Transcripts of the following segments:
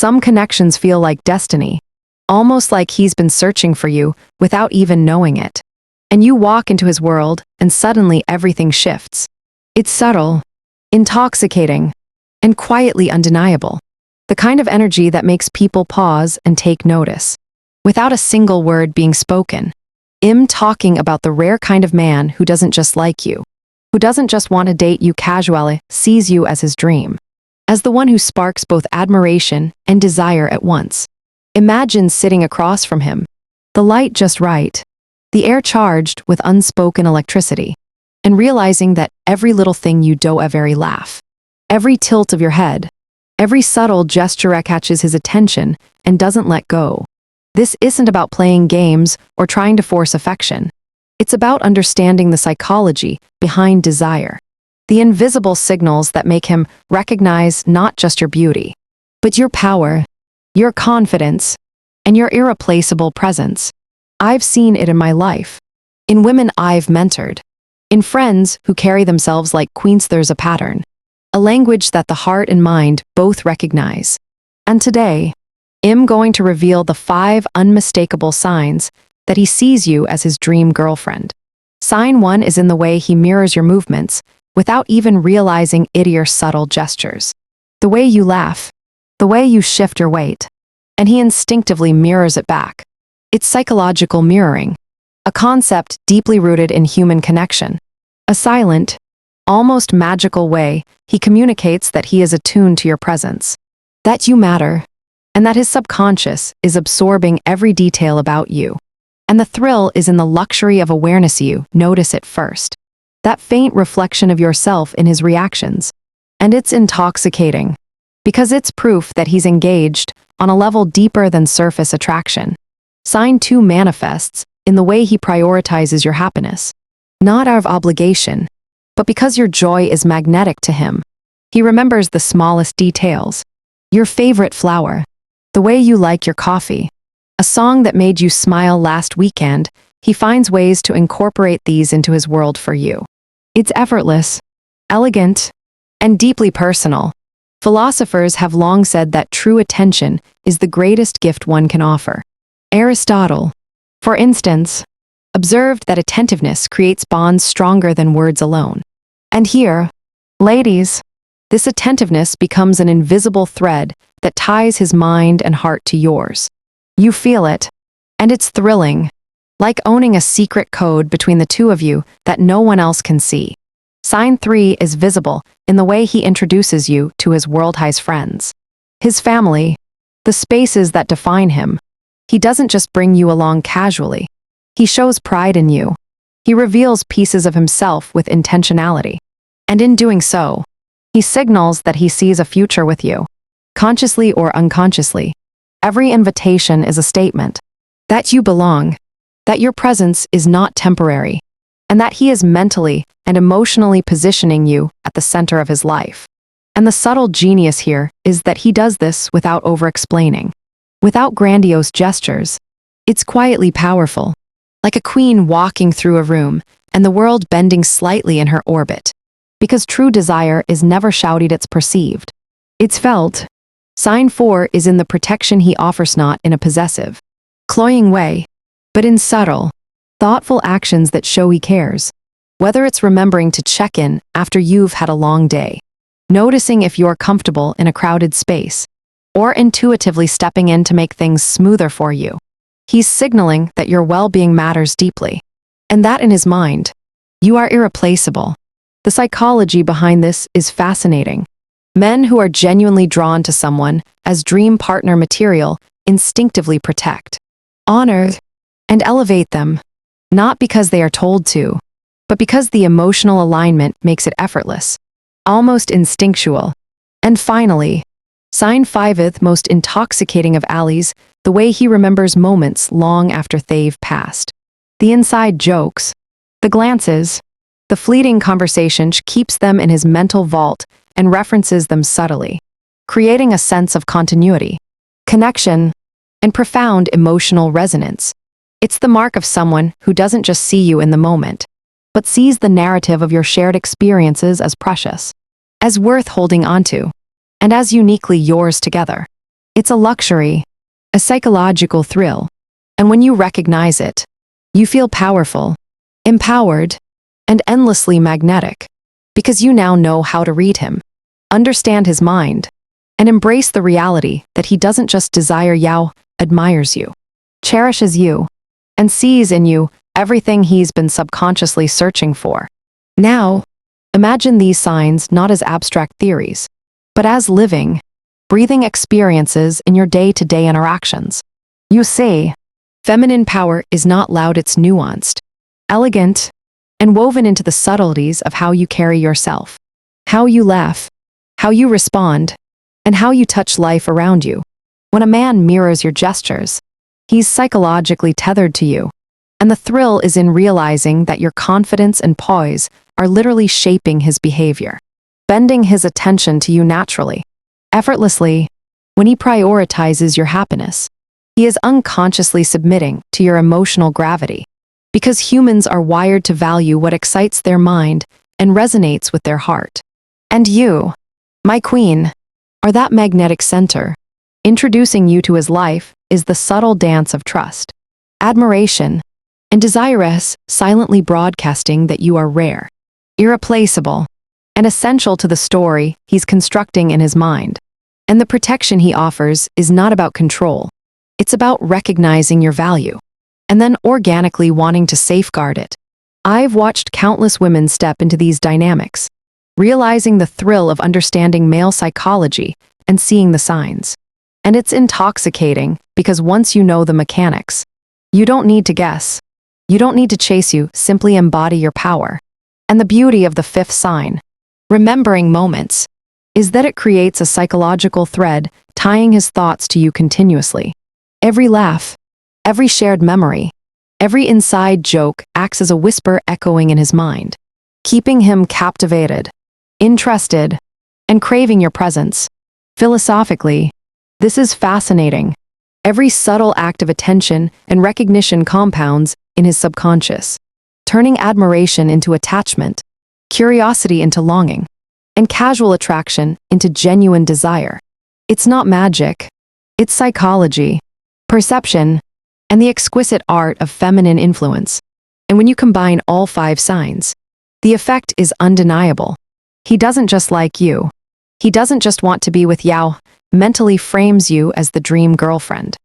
Some connections feel like destiny, almost like he's been searching for you without even knowing it. And you walk into his world, and suddenly everything shifts. It's subtle, intoxicating, and quietly undeniable. The kind of energy that makes people pause and take notice, without a single word being spoken. I'm talking about the rare kind of man who doesn't just like you, who doesn't just want to date you casually, sees you as his dream, as the one who sparks both admiration and desire at once. Imagine sitting across from him, the light just right, the air charged with unspoken electricity, and realizing that every little thing you do, a very laugh, every tilt of your head, every subtle gesture catches his attention and doesn't let go. This isn't about playing games or trying to force affection. It's about understanding the psychology behind desire, the invisible signals that make him recognize not just your beauty, but your power, your confidence, and your irreplaceable presence. I've seen it in my life, in women I've mentored, in friends who carry themselves like queens. There's a pattern, a language that the heart and mind both recognize. And today, I'm going to reveal the 5 unmistakable signs that he sees you as his dream girlfriend. Sign 1 is in the way he mirrors your movements without even realizing it. Your subtle gestures, the way you laugh, the way you shift your weight, and he instinctively mirrors it back. It's psychological mirroring, a concept deeply rooted in human connection. A silent, almost magical way he communicates that he is attuned to your presence, that you matter, and that his subconscious is absorbing every detail about you. And the thrill is in the luxury of awareness. You notice it first, that faint reflection of yourself in his reactions. And it's intoxicating, because it's proof that he's engaged on a level deeper than surface attraction. Sign 2 manifests in the way he prioritizes your happiness, not out of obligation, but because your joy is magnetic to him. He remembers the smallest details, your favorite flower, the way you like your coffee, a song that made you smile last weekend. He finds ways to incorporate these into his world for you. It's effortless, elegant, and deeply personal. Philosophers have long said that true attention is the greatest gift one can offer. Aristotle, for instance, observed that attentiveness creates bonds stronger than words alone. And here, ladies, this attentiveness becomes an invisible thread that ties his mind and heart to yours. You feel it, and it's thrilling, like owning a secret code between the two of you that no one else can see. Sign 3 is visible in the way he introduces you to his world-highest friends, his family, the spaces that define him. He doesn't just bring you along casually. He shows pride in you. He reveals pieces of himself with intentionality. And in doing so, he signals that he sees a future with you, consciously or unconsciously. Every invitation is a statement that you belong, that your presence is not temporary, and that he is mentally and emotionally positioning you at the center of his life. And the subtle genius here is that he does this without over-explaining, without grandiose gestures. It's quietly powerful, like a queen walking through a room and the world bending slightly in her orbit. Because true desire is never shouted, it's perceived. It's felt. Sign 4 is in the protection he offers, not in a possessive, cloying way, but in subtle, thoughtful actions that show he cares. Whether it's remembering to check in after you've had a long day, noticing if you're comfortable in a crowded space, or intuitively stepping in to make things smoother for you, he's signaling that your well-being matters deeply, and that in his mind, you are irreplaceable. The psychology behind this is fascinating. Men who are genuinely drawn to someone as dream partner material instinctively protect, honor, and elevate them, not because they are told to, but because the emotional alignment makes it effortless, almost instinctual. And finally, sign 5th most intoxicating of alleys, the way he remembers moments long after they've passed. The inside jokes, the glances, the fleeting conversation keeps them in his mental vault and references them subtly, creating a sense of continuity, connection, and profound emotional resonance. It's the mark of someone who doesn't just see you in the moment, but sees the narrative of your shared experiences as precious, as worth holding onto, and as uniquely yours together. It's a luxury, a psychological thrill. And when you recognize it, you feel powerful, empowered, and endlessly magnetic, because you now know how to read him, understand his mind, and embrace the reality that he doesn't just desire you, admires you, cherishes you, and sees in you everything he's been subconsciously searching for. Now, imagine these signs not as abstract theories, but as living, breathing experiences in your day-to-day interactions. You see, feminine power is not loud, it's nuanced, elegant, and woven into the subtleties of how you carry yourself, how you laugh, how you respond, and how you touch life around you. When a man mirrors your gestures, he's psychologically tethered to you, and the thrill is in realizing that your confidence and poise are literally shaping his behavior, bending his attention to you naturally, effortlessly. When he prioritizes your happiness, he is unconsciously submitting to your emotional gravity, because humans are wired to value what excites their mind and resonates with their heart. And you, my queen, are that magnetic center. Introducing you to his life is the subtle dance of trust, admiration, and desirous, silently broadcasting that you are rare, irreplaceable, and essential to the story he's constructing in his mind. And the protection he offers is not about control. It's about recognizing your value, and then organically wanting to safeguard it. I've watched countless women step into these dynamics, realizing the thrill of understanding male psychology and seeing the signs. And it's intoxicating, because once you know the mechanics, you don't need to guess. You don't need to chase, you simply embody your power. And the beauty of the fifth sign, remembering moments, is that it creates a psychological thread tying his thoughts to you continuously. Every laugh, every shared memory, every inside joke acts as a whisper echoing in his mind, keeping him captivated, interested, and craving your presence. Philosophically, this is fascinating. Every subtle act of attention and recognition compounds in his subconscious, turning admiration into attachment, curiosity into longing, and casual attraction into genuine desire. It's not magic, it's psychology, perception, and the exquisite art of feminine influence. And when you combine all five signs, the effect is undeniable. He doesn't just like you. He doesn't just want to be with you, mentally frames you as the dream girlfriend,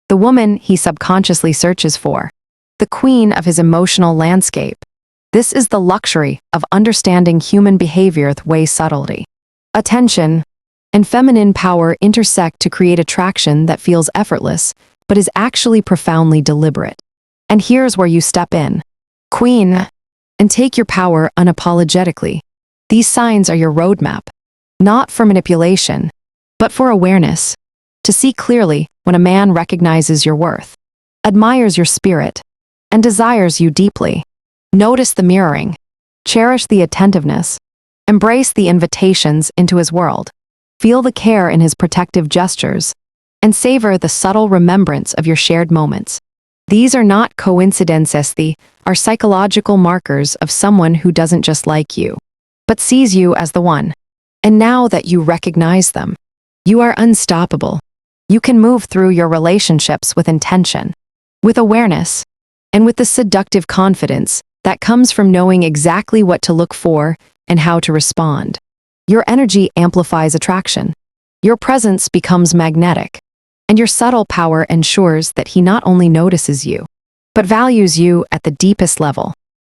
the woman he subconsciously searches for, the queen of his emotional landscape. This is the luxury of understanding human behavior with way subtlety. Attention and feminine power intersect to create attraction that feels effortless, but is actually profoundly deliberate. And here's where you step in, queen, and take your power unapologetically. These signs are your roadmap, not for manipulation, but for awareness, to see clearly when a man recognizes your worth, admires your spirit, and desires you deeply. Notice the mirroring, cherish the attentiveness, embrace the invitations into his world, feel the care in his protective gestures, and savor the subtle remembrance of your shared moments. These are not coincidences, they are psychological markers of someone who doesn't just like you, but sees you as the one. And now that you recognize them, you are unstoppable. You can move through your relationships with intention, with awareness, and with the seductive confidence that comes from knowing exactly what to look for and how to respond. Your energy amplifies attraction. Your presence becomes magnetic, and your subtle power ensures that he not only notices you, but values you at the deepest level.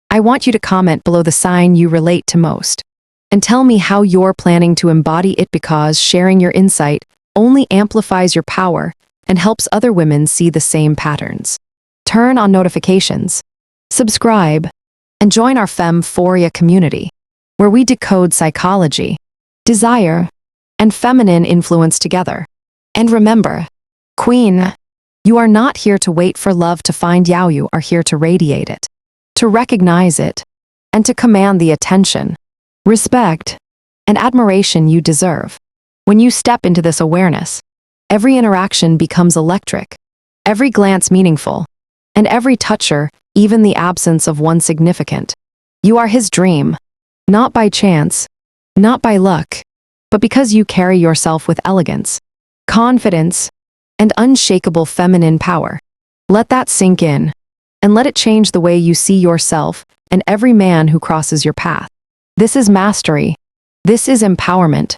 I want you to comment below the sign you relate to most, and tell me how you're planning to embody it, because sharing your insight only amplifies your power and helps other women see the same patterns. Turn on notifications, subscribe, and join our Femphoria community, where we decode psychology, desire, and feminine influence together. And remember, queen, you are not here to wait for love to find you, you are here to radiate it, to recognize it, and to command the attention, respect, and admiration you deserve. When you step into this awareness, every interaction becomes electric, every glance meaningful, and every toucher, even the absence of one, significant. You are his dream, not by chance, not by luck, but because you carry yourself with elegance, confidence, and unshakable feminine power. Let that sink in, and let it change the way you see yourself and every man who crosses your path. This is mastery. This is empowerment.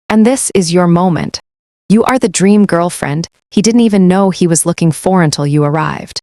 And this is your moment. You are the dream girlfriend he didn't even know he was looking for until you arrived.